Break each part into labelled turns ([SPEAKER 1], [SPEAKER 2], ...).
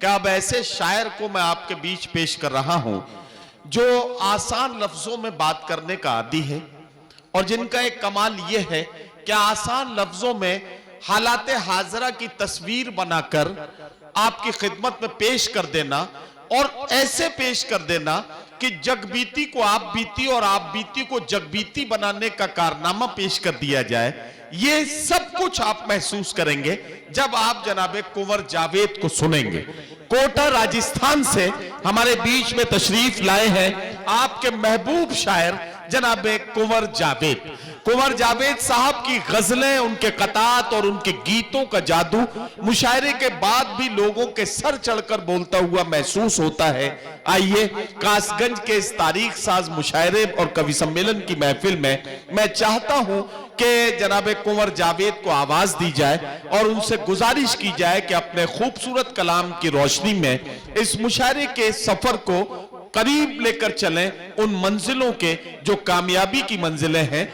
[SPEAKER 1] कि अब ऐसे शायर को मैं आपके बीच पेश कर रहा हूं जो आसान लफ्जों में बात करने का आदी है और जिनका एक कमाल यह है कि आसान लफ्जों में हालात हाजरा की तस्वीर बनाकर आपकी खिदमत में पेश कर देना और ऐसे पेश कर देना कि जगबीती को आप बीती और आप बीती को जगबीती बनाने का कारनामा पेश कर दिया जाए। ये सब कुछ आप महसूस करेंगे जब आप जनाबे कुंवर जावेद को सुनेंगे। कोटा राजस्थान से हमारे बीच में तशरीफ लाए हैं आपके महबूब शायर जनाबे कुंवर जावेद। कुंवर जावेद साहब की गजलें, उनके कतात और उनके गीतों का जादू मुशायरे के बाद भी लोगों के सर चढ़कर बोलता हुआ महसूस होता है। आइए कासगंज के इस तारीख साज मुशायरे और कवि सम्मेलन की महफिल में मैं चाहता हूं कि जनाबे कुंवर जावेद को आवाज दी जाए और उनसे गुजारिश की जाए कि अपने खूबसूरत कलाम की रोशनी में इस मुशायरे के सफर को करीब लेकर चलें उन मंजिलों के जो कामयाबी की मंजिलें हैं।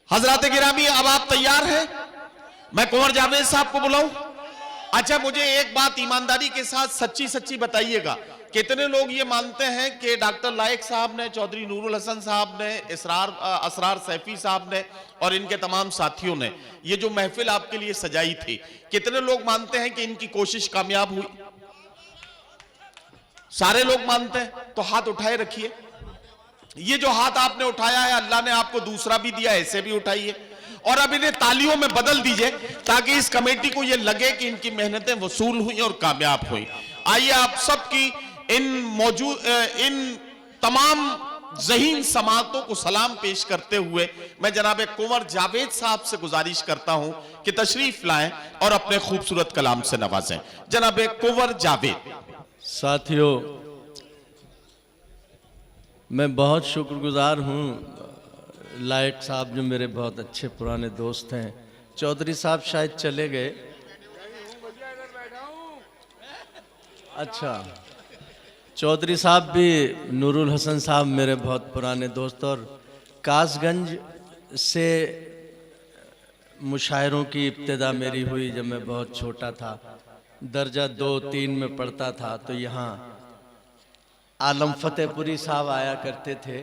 [SPEAKER 1] हजरात गिरामी, अब आप तैयार हैं? मैं कुंवर जावेद साहब को बुलाऊं? अच्छा, मुझे एक बात ईमानदारी के साथ सच्ची सच्ची बताइएगा, कितने लोग ये मानते हैं कि डॉक्टर लायक साहब ने, चौधरी नूरुल हसन साहब ने, असरार सैफी साहब ने और इनके तमाम साथियों ने ये जो महफिल आपके लिए सजाई थी, कितने लोग मानते हैं कि इनकी कोशिश कामयाब हुई? सारे लोग मानते हैं तो हाथ उठाए रखिए। ये जो हाथ आपने उठाया है, अल्लाह ने आपको दूसरा भी दिया, ऐसे भी उठाइए और अब इन्हें तालियों में बदल दीजिए ताकि इस कमेटी को ये लगे कि इनकी मेहनतें वसूल हुई और कामयाब हुई। आइए आप सबकी इन तमाम ज़हीन समातों को सलाम पेश करते हुए मैं जनाबे कुंवर जावेद साहब से गुजारिश करता हूं कि तशरीफ लाएं और अपने खूबसूरत कलाम से नवाजें। जनाबे कुंवर जावेद।
[SPEAKER 2] साथियों, मैं बहुत शुक्रगुजार हूँ लायक साहब जो मेरे बहुत अच्छे पुराने दोस्त हैं। चौधरी साहब शायद चले गए। अच्छा, चौधरी साहब भी, नूरुल हसन साहब मेरे बहुत पुराने दोस्त, और कासगंज से मुशायरों की इब्तिदा मेरी हुई जब मैं बहुत छोटा था, दर्जा 2-3 में पढ़ता था। तो यहाँ आलम फतेहपुरी साहब आया करते थे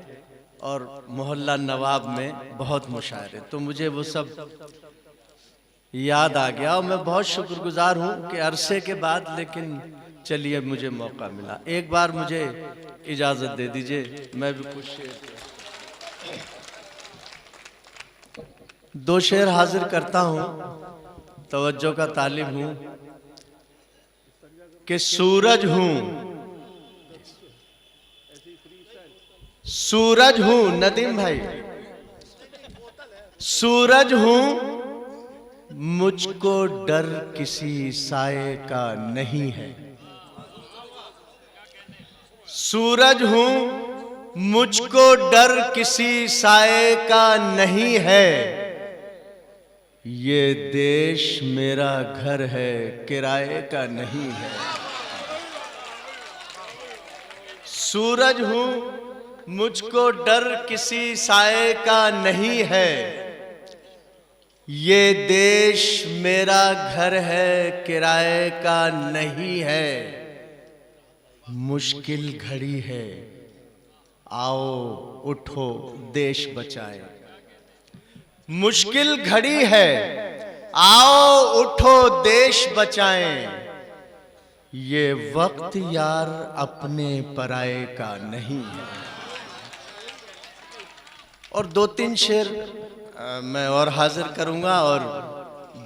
[SPEAKER 2] और मोहल्ला नवाब में बहुत मुशायरे, तो मुझे वो सब याद आ गया और मैं बहुत शुक्रगुजार हूँ कि अरसे के बाद, लेकिन चलिए मुझे मौका मिला। एक बार मुझे इजाज़त दे दीजिए, मैं भी कुछ शेर, 2 शेर हाजिर करता हूँ, तवज्जो का तालिब हूँ कि सूरज हूँ, सूरज हूं, नदीम भाई, सूरज हूं, मुझको डर किसी साये का नहीं है। सूरज हूं, मुझको डर किसी साये का नहीं है। ये देश मेरा घर है, किराए का नहीं है। सूरज हूं, मुझको डर किसी साये का नहीं है। ये देश मेरा घर है, किराए का नहीं है। मुश्किल घड़ी है, आओ उठो देश बचाए। मुश्किल घड़ी है, आओ उठो देश बचाएं। ये वक्त यार अपने पराये का नहीं है। और 2-3 शेर मैं और हाजिर करूंगा और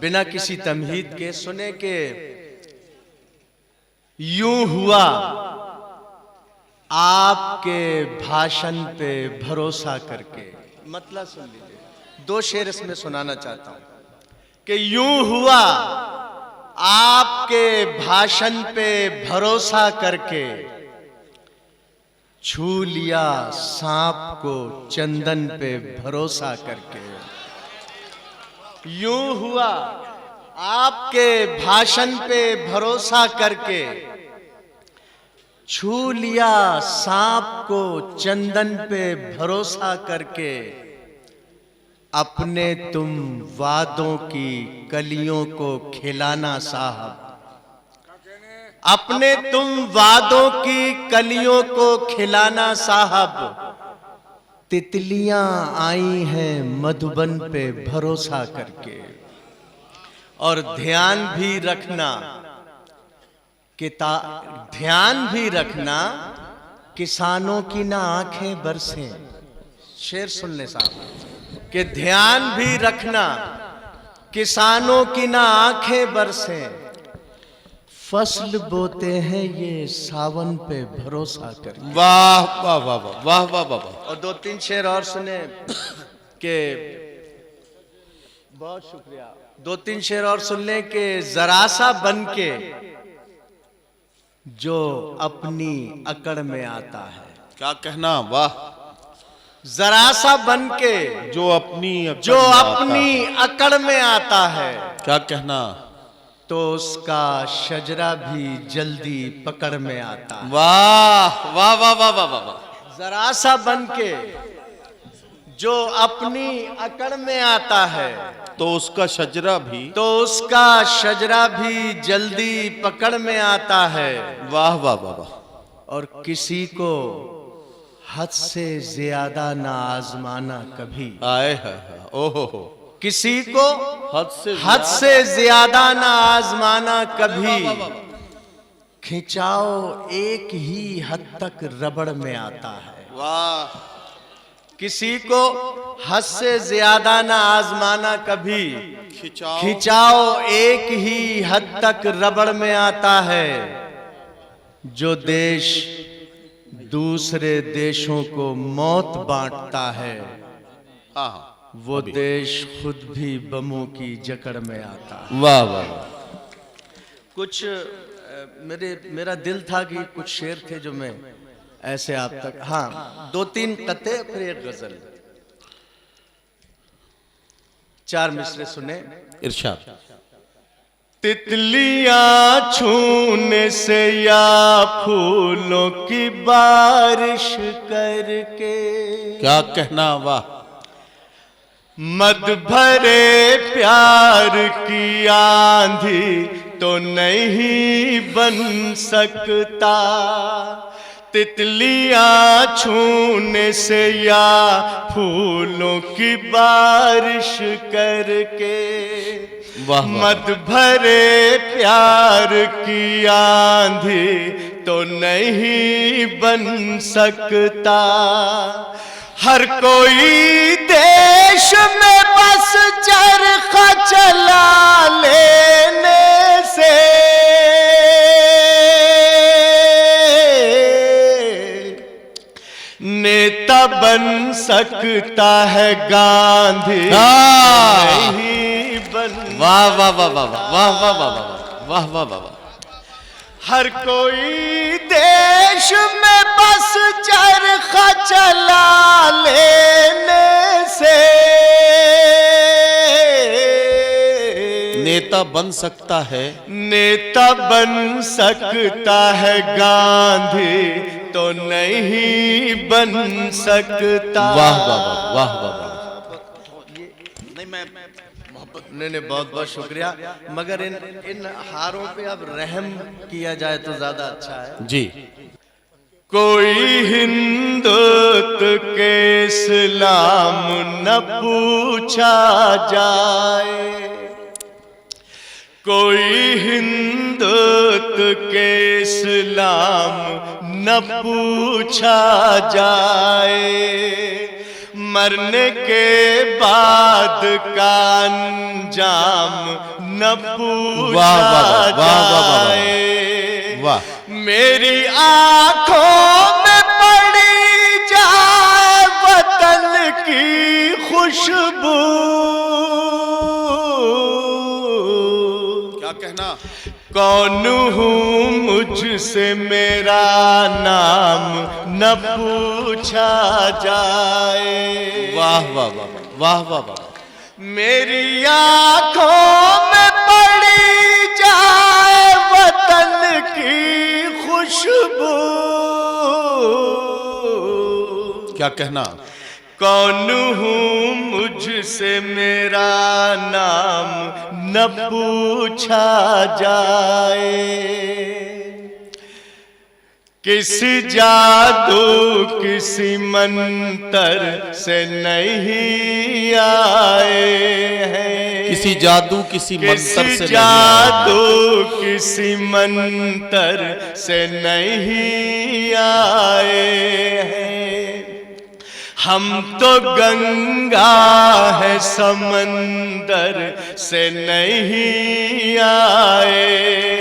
[SPEAKER 2] बिना किसी तमहीद के सुने के यूं हुआ आपके भाषण पे भरोसा करके। मतलब सुन लीजिए, 2 शेर इसमें सुनाना चाहता हूं कि यूं हुआ आपके भाषण पे भरोसा करके, छू लिया सांप को चंदन पे भरोसा करके। यूं हुआ आपके भाषण पे भरोसा करके, छू लिया सांप को चंदन पे भरोसा करके। अपने तुम वादों की कलियों को खिलाना साहब, अपने तुम वादों की कलियों को खिलाना साहब, तितलियां आई हैं मधुबन पे भरोसा करके। और ध्यान भी रखना ध्यान भी रखना किसानों की ना आंखें बरसें। शेर सुन ले साहब कि ध्यान भी रखना किसानों की ना आंखें बरसें, फसल बोते हैं ये सावन पे भरोसा करके।
[SPEAKER 1] वाह वाह वाह वाह वाह वाह वाह वाह।
[SPEAKER 2] और दो तीन शेर और सुने कि बहुत शुक्रिया। दो तीन शेर और सुन लें कि जरा सा बन के जो अपनी अकड़ में आता है।
[SPEAKER 1] क्या कहना, वाह।
[SPEAKER 2] जरा सा बन के
[SPEAKER 1] जो अपनी
[SPEAKER 2] अकड़ में आता है,
[SPEAKER 1] क्या कहना,
[SPEAKER 2] तो उसका शजरा भी जल्दी पकड़ में आता है।
[SPEAKER 1] वाह वाह वाह वाह वाह वाह वाह।
[SPEAKER 2] जरा सा बन के जो अपनी अकड़ में आता है,
[SPEAKER 1] तो उसका शजरा भी
[SPEAKER 2] जल्दी पकड़ में आता है।
[SPEAKER 1] वाह वाह वाह वाह।
[SPEAKER 2] और किसी को हद से ज्यादा ना आजमाना कभी।
[SPEAKER 1] आए है ओहो हो।
[SPEAKER 2] किसी को हद से ज्यादा ना आजमाना कभी, खिंचाओ एक ही हद तक रबड़ में आता है।
[SPEAKER 1] वाह।
[SPEAKER 2] किसी को हद से ज्यादा ना आजमाना कभी,
[SPEAKER 1] खिंचाओ
[SPEAKER 2] एक ही हद तक रबड़ में आता है। जो देश दूसरे देशों को मौत बांटता है, वो देश खुद भी बमों की जकड़ में आता है।
[SPEAKER 1] वाह वाह।
[SPEAKER 2] कुछ मेरा दिल था कि कुछ शेर थे जो मैं ऐसे आप तक, हाँ, दो तीन कते फिर एक गजल, चार मिसरे सुने।
[SPEAKER 1] इरशाद।
[SPEAKER 2] तितलियां छूने से या फूलों की बारिश करके,
[SPEAKER 1] क्या कहना, वाह।
[SPEAKER 2] मद भरे प्यार की आंधी तो नहीं बन सकता। तितलियां छूने से या फूलों की बारिश करके, मद भरे प्यार की आंधी तो नहीं बन सकता। हर कोई देश में बस चरखा चला लेने से नेता बन सकता है, गांधी नहीं बन।
[SPEAKER 1] वाह वाह वाह वाह वाह वाह वाह वाह वाह वाह वाह।
[SPEAKER 2] हर कोई देश में बस चरखा चला लेने से
[SPEAKER 1] नेता बन सकता है,
[SPEAKER 2] गांधी तो नहीं बन सकता।
[SPEAKER 1] वाह वाह वाह वाह वाह।
[SPEAKER 2] नहीं, बहुत बहुत शुक्रिया। मगर इन हारों पे अब रहम किया जाए तो ज्यादा अच्छा है
[SPEAKER 1] जी।
[SPEAKER 2] कोई हिंदुत्व के इस्लाम न पूछा जाए, कोई हिंदुत्व के इस्लाम न पूछा जाए। मरने के बाद का अंजाम न पूछा जाए। मेरी आंखों में पड़ी जाए वतन की खुशबू,
[SPEAKER 1] क्या कहना,
[SPEAKER 2] कौन हूँ मुझसे मेरा नाम न पूछा जाए।
[SPEAKER 1] वाह वाह वाह वाह वाह वाह।
[SPEAKER 2] मेरी आंखों में पड़ी जाए वतन की खुशबू,
[SPEAKER 1] क्या कहना,
[SPEAKER 2] कौन हूँ मुझसे मेरा नाम न पूछा जाए। किसी जादू किसी मंतर से नहीं आए हैं,
[SPEAKER 1] किसी जादू किसी मंत्र से
[SPEAKER 2] जादू किसी मंतर से नहीं आए हैं। हम तो गंगा है समंदर से नहीं आए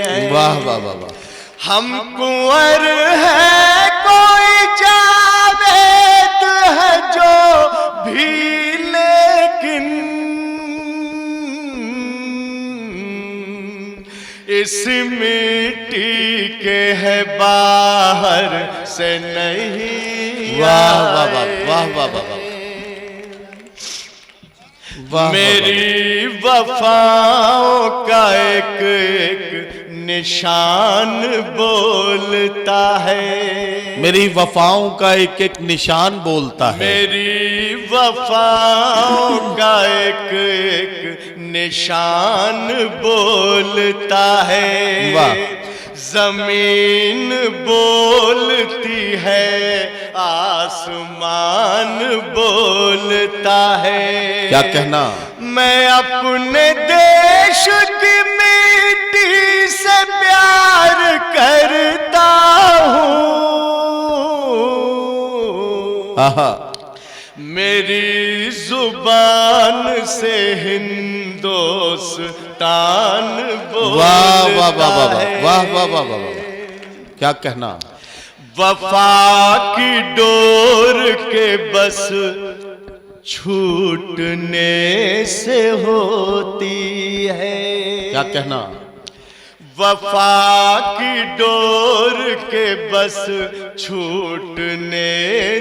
[SPEAKER 2] हैं।
[SPEAKER 1] वाह वाह वाह वाह।
[SPEAKER 2] हम कुंवर है कोई जावेद है जो भी, लेकिन इस मिट्टी के है बाहर से नहीं।
[SPEAKER 1] वाह वाह वाह वाह वाह वाह वाह।
[SPEAKER 2] मेरी वफाओं का एक एक निशान बोलता है,
[SPEAKER 1] मेरी वफाओं का एक एक निशान बोलता है,
[SPEAKER 2] मेरी वफाओं का एक एक निशान बोलता है।
[SPEAKER 1] वाह।
[SPEAKER 2] जमीन बोलती है, आसमान बोलता है।
[SPEAKER 1] क्या कहना?
[SPEAKER 2] मैं अपने देश की मिट्टी से प्यार करता हूँ।
[SPEAKER 1] आहा।
[SPEAKER 2] मेरी जुबान से हिंदुस्तान बोलता
[SPEAKER 1] वाह वाह वाह वाह
[SPEAKER 2] है।
[SPEAKER 1] वाह वाह वाह वाह वाह। क्या कहना?
[SPEAKER 2] वफा की डोर के बस छूटने से होती है।
[SPEAKER 1] क्या कहना?
[SPEAKER 2] वफा की डोर के बस छूटने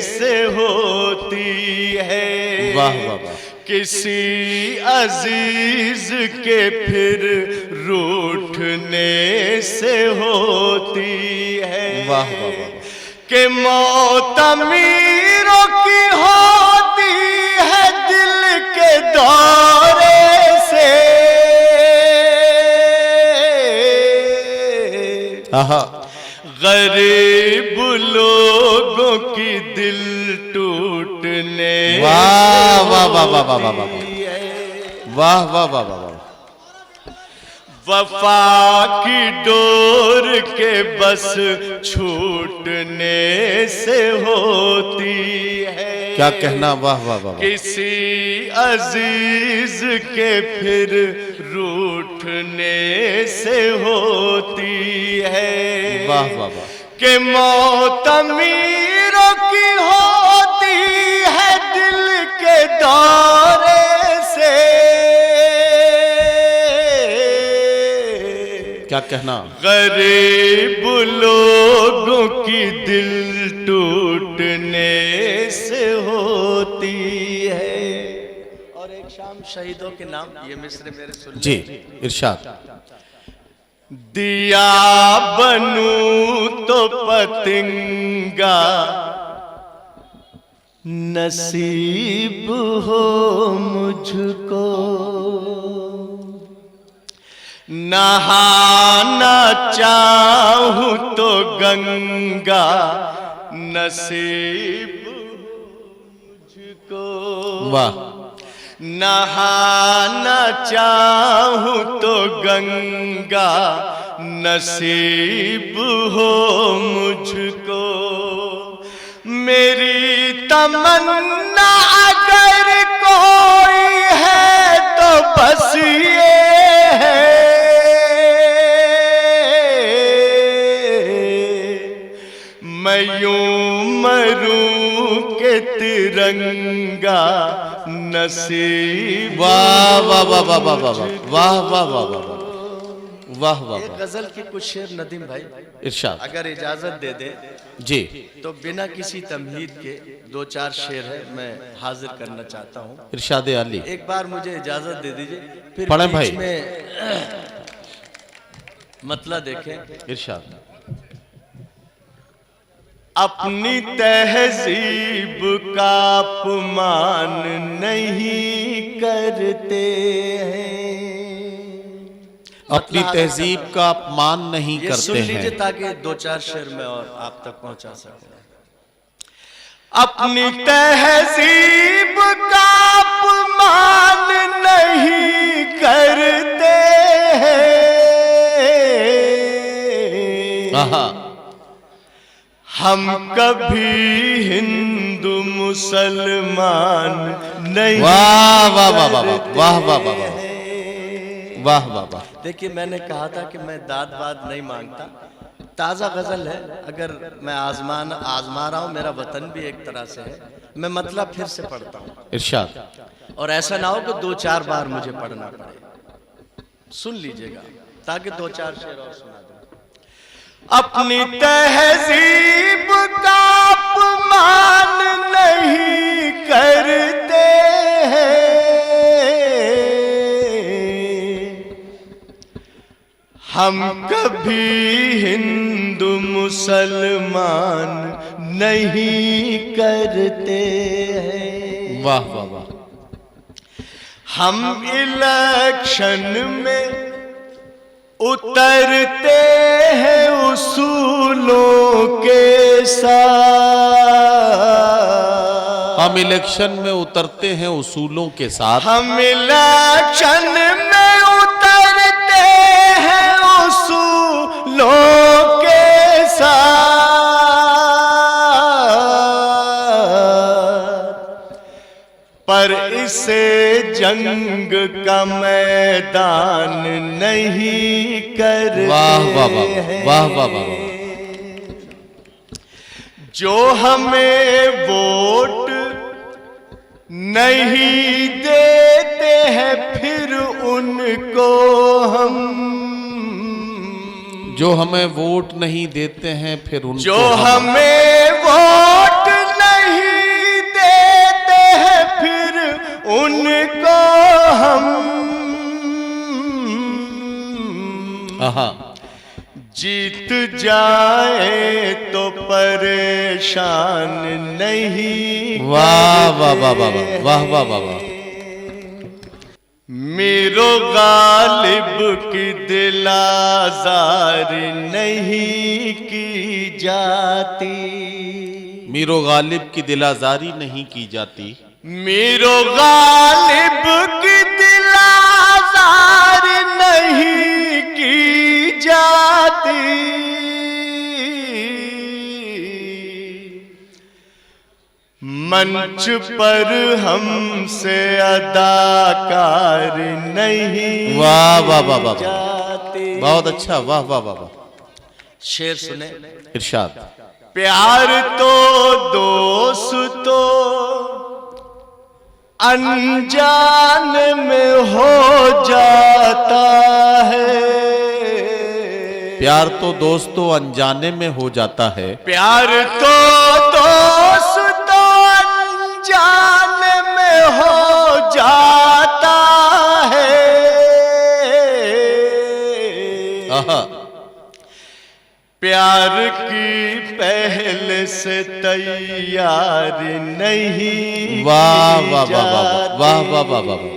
[SPEAKER 2] से होती है।
[SPEAKER 1] वाह वाह वाह।
[SPEAKER 2] किसी अजीज के फिर रूठने से होती है।
[SPEAKER 1] वाह वाह वाह।
[SPEAKER 2] कि मौत अमीरों की होती है दिल के दौरे से।
[SPEAKER 1] आहा।
[SPEAKER 2] गरीब लोगों की दिल टूटने।
[SPEAKER 1] वाह वाह वाह वाह वाह वाह वाह वाह वाह वाह वाह।
[SPEAKER 2] वफा की डोर के बस छूटने से होती है।
[SPEAKER 1] क्या कहना? वाह वाह वाह।
[SPEAKER 2] किसी अजीज के फिर रूठने से होती है।
[SPEAKER 1] वाह वाह वाह।
[SPEAKER 2] कि मौत अमीरों की होती है दिल के दौरे से।
[SPEAKER 1] क्या कहना?
[SPEAKER 2] गरीब लोगों की दिल टूटने से होती है। और एक शाम शहीदों के नाम, ये मिस्र मेरे सुन
[SPEAKER 1] जी इरशाद।
[SPEAKER 2] दिया बनूं तो पतंगा नसीब हो मुझको। नहाना चाहूं तो गंगा नसीब मुझको।
[SPEAKER 1] वाह।
[SPEAKER 2] नहाना चाहूं तो गंगा नसीब हो मुझको। मेरी तमन्ना अगर कोई है तो बस ये है। मैं यूं मरूं के तिरंगा नसीब।
[SPEAKER 1] वाह वाह वाह वाह वाह वाह वाह वाह वाह वाह वाह वाह।
[SPEAKER 2] गजल की कुछ शेर नदीम भाई
[SPEAKER 1] इरशाद।
[SPEAKER 2] अगर इजाजत दे दे
[SPEAKER 1] जी।
[SPEAKER 2] तो बिना किसी तमहीद के दो चार शेर है मैं हाजिर करना चाहता हूँ।
[SPEAKER 1] इरशाद अली।
[SPEAKER 2] एक बार मुझे इजाजत दे दीजिए, फिर
[SPEAKER 1] पढ़ें
[SPEAKER 2] बीच
[SPEAKER 1] भाई।
[SPEAKER 2] में मतलब देखें।
[SPEAKER 1] इरशाद।
[SPEAKER 2] अपनी तहजीब का अपमान नहीं करते हैं।
[SPEAKER 1] अपनी तहजीब का अपमान नहीं
[SPEAKER 2] ये
[SPEAKER 1] करते
[SPEAKER 2] सुन लीजिए
[SPEAKER 1] हैं।
[SPEAKER 2] ताकि दो चार शेर में और आप तक पहुंचा सकूं। अपनी तहजीब का अपमान नहीं करते हैं
[SPEAKER 1] आहा,
[SPEAKER 2] हम कभी हिंदू मुसलमान नहीं
[SPEAKER 1] वाह वाह वाह वाह वाह वाह वाह वाह वाह वाह वाह।
[SPEAKER 2] देखिए मैंने कहा था कि मैं दाद वाद नहीं मांगता, ताज़ा गज़ल है, अगर मैं आजमा रहा हूँ, मेरा वतन भी एक तरह से है, मैं मतलब फिर से पढ़ता हूँ।
[SPEAKER 1] इरशाद।
[SPEAKER 2] और ऐसा ना हो कि दो चार बार मुझे पढ़ना पड़े, सुन लीजिएगा ताकि दो चार शेर और सुना दूं। अपनी तहजीब का अपमान नहीं करते हैं, हम कभी हिंदू मुसलमान नहीं करते हैं।
[SPEAKER 1] वाह वाह वाह।
[SPEAKER 2] हम इलेक्शन में उतरते हैं उसूलों के साथ,
[SPEAKER 1] हम इलेक्शन में उतरते हैं उसूलों के साथ।
[SPEAKER 2] हम इलेक्शन में उतरते हैं उसूलों के साथ, पर इसे जंग का मैदान नहीं करते
[SPEAKER 1] वाह वाह वाह वाह वाह वाह।
[SPEAKER 2] जो हमें वोट नहीं देते हैं फिर उनको हम,
[SPEAKER 1] जो हमें वोट नहीं देते हैं फिर उनको
[SPEAKER 2] जो हमें वोट नहीं देते हैं फिर उनको हम,
[SPEAKER 1] आहा,
[SPEAKER 2] जीत जाए तो परेशान नहीं
[SPEAKER 1] वाह वाह वाह वाह वाह वाह वाह वाह।
[SPEAKER 2] मेरो गालिब की दिल आज़ारी नहीं की जाती,
[SPEAKER 1] मीरो गालिब की दिलाजारी नहीं की जाती,
[SPEAKER 2] मेरो गालिब की दिल आज़ारी नहीं की जाती, मंच पर हमसे अदाकार नहीं
[SPEAKER 1] वाह वाह वाह वाह।
[SPEAKER 2] जाती।
[SPEAKER 1] बहुत अच्छा, वाह वाह वाह वाह।
[SPEAKER 2] शेर सुने।
[SPEAKER 1] इरशाद।
[SPEAKER 2] प्यार तो दोस्तों अनजान में हो जाता है,
[SPEAKER 1] प्यार तो दोस्तों अनजाने में हो जाता है,
[SPEAKER 2] प्यार तो दोस्तों अनजान में हो जाता है,
[SPEAKER 1] आहा,
[SPEAKER 2] प्यार की पहले से तैयार नहीं
[SPEAKER 1] वाह
[SPEAKER 2] की
[SPEAKER 1] वाह वाह वाह
[SPEAKER 2] जाती।
[SPEAKER 1] वाह वाह वाह वाह वाह।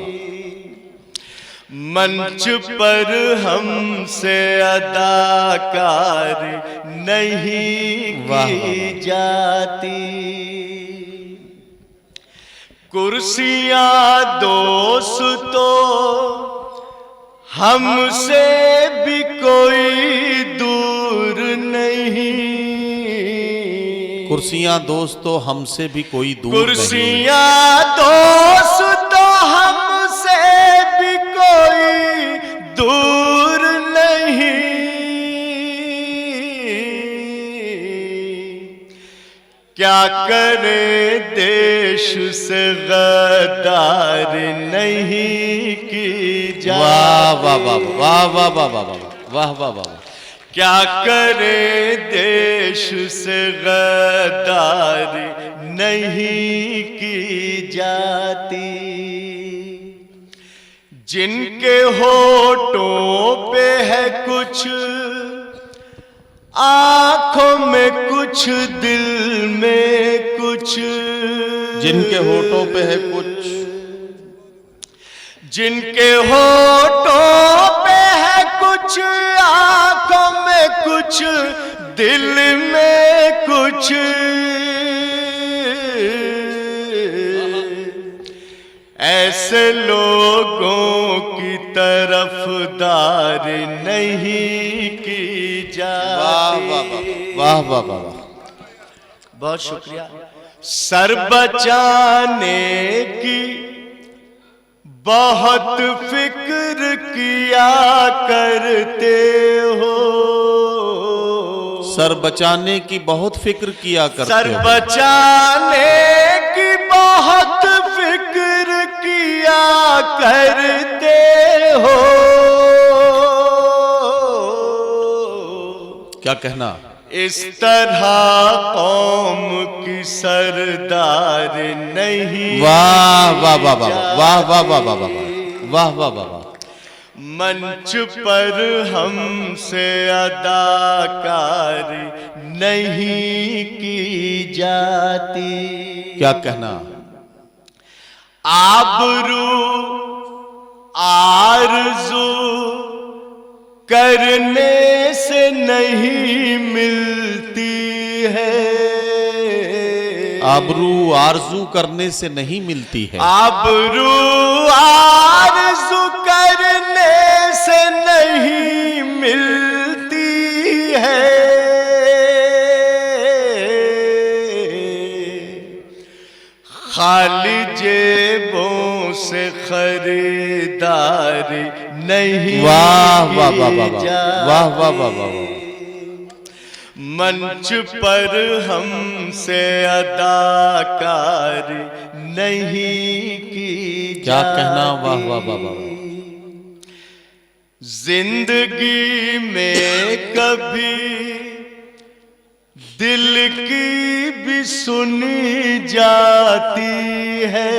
[SPEAKER 2] मंच पर हमसे अदाकारी नहीं
[SPEAKER 1] वाह,
[SPEAKER 2] की जाती, कुर्सियां दोस्तों हमसे भी कोई दूर नहीं,
[SPEAKER 1] कुर्सियां दोस्तों हमसे भी कोई दूर नहीं,
[SPEAKER 2] कुर्सियां दोस्तों हमसे भी कोई दूर नहीं, क्या करे देश से गद्दार नहीं की जाती,
[SPEAKER 1] वाह वाह वाह वाह वाह वाह वाह वाह वाह वाह।
[SPEAKER 2] क्या करे देश से गद्दारी नहीं की जाती, जिनके होठों पे है कुछ आंखों में कुछ दिल में कुछ,
[SPEAKER 1] जिनके होठों पे है कुछ,
[SPEAKER 2] जिनके होठों पे है कुछ कुछ, आंखों में कुछ, दिल में कुछ, ऐसे लोगों की तरफदार नहीं की जाती।
[SPEAKER 1] वाह वाह वाह वाह,
[SPEAKER 2] बहुत शुक्रिया। सर बचाने की बहुत फिक्र किया करते हो।
[SPEAKER 1] सर बचाने की बहुत फिक्र किया करते
[SPEAKER 2] सर
[SPEAKER 1] हो।
[SPEAKER 2] बचाने की बहुत फिक्र किया करते हो।
[SPEAKER 1] क्या कहना?
[SPEAKER 2] इस तरह कौम की सरदार नहीं।
[SPEAKER 1] वाह वाह वाह वाह वाह वाह वाह वाह वाह वाह वाह वाह वाह।
[SPEAKER 2] मंच पर हमसे अदाकारी नहीं की जाती।
[SPEAKER 1] क्या कहना?
[SPEAKER 2] आबरू आरज़ू करने से नहीं मिलती है।
[SPEAKER 1] आबरू आरजू करने से नहीं मिलती है।
[SPEAKER 2] आबरू आरज़ू करने से नहीं मिलती है। खाली जेबों से खरीदारी नहीं।
[SPEAKER 1] वाह वाह वाह वाह वाह वाह वाह वाह।
[SPEAKER 2] मंच पर हमसे अदाकारी नहीं की।
[SPEAKER 1] क्या कहना? वाह वाह वाह वाह।
[SPEAKER 2] जिंदगी में कभी दिल की भी सुनी जाती है।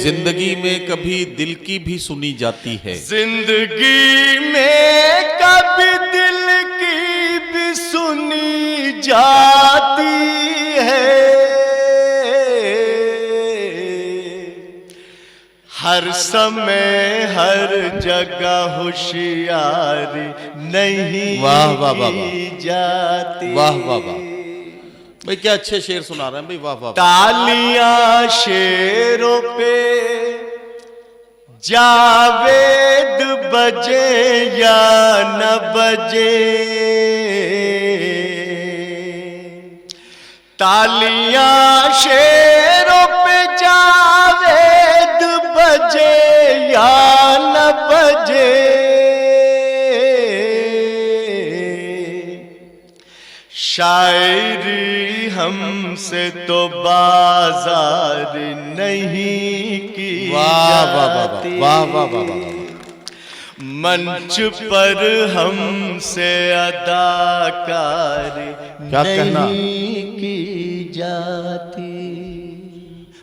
[SPEAKER 1] जिंदगी में कभी दिल की भी सुनी जाती है।
[SPEAKER 2] जिंदगी में कभी दिल की भी सुनी जाती है। हर समय हर जगह होशियारी नहीं
[SPEAKER 1] वाह वाह वाह
[SPEAKER 2] की जाती।
[SPEAKER 1] वाह वाह वाह भाई, क्या अच्छे शेर सुना रहे हैं भाई। वाह वाह।
[SPEAKER 2] तालियां शेरों पे जावेद बजे या न बजे। तालियां शेरों पे जावेद बजे या न बजे। शायरी हमसे तो बाजार नहीं की जाती।
[SPEAKER 1] वाह वाह वाह वाह।
[SPEAKER 2] मंच पर हमसे अदाकारी
[SPEAKER 1] क्या कहना?
[SPEAKER 2] नहीं की जाती।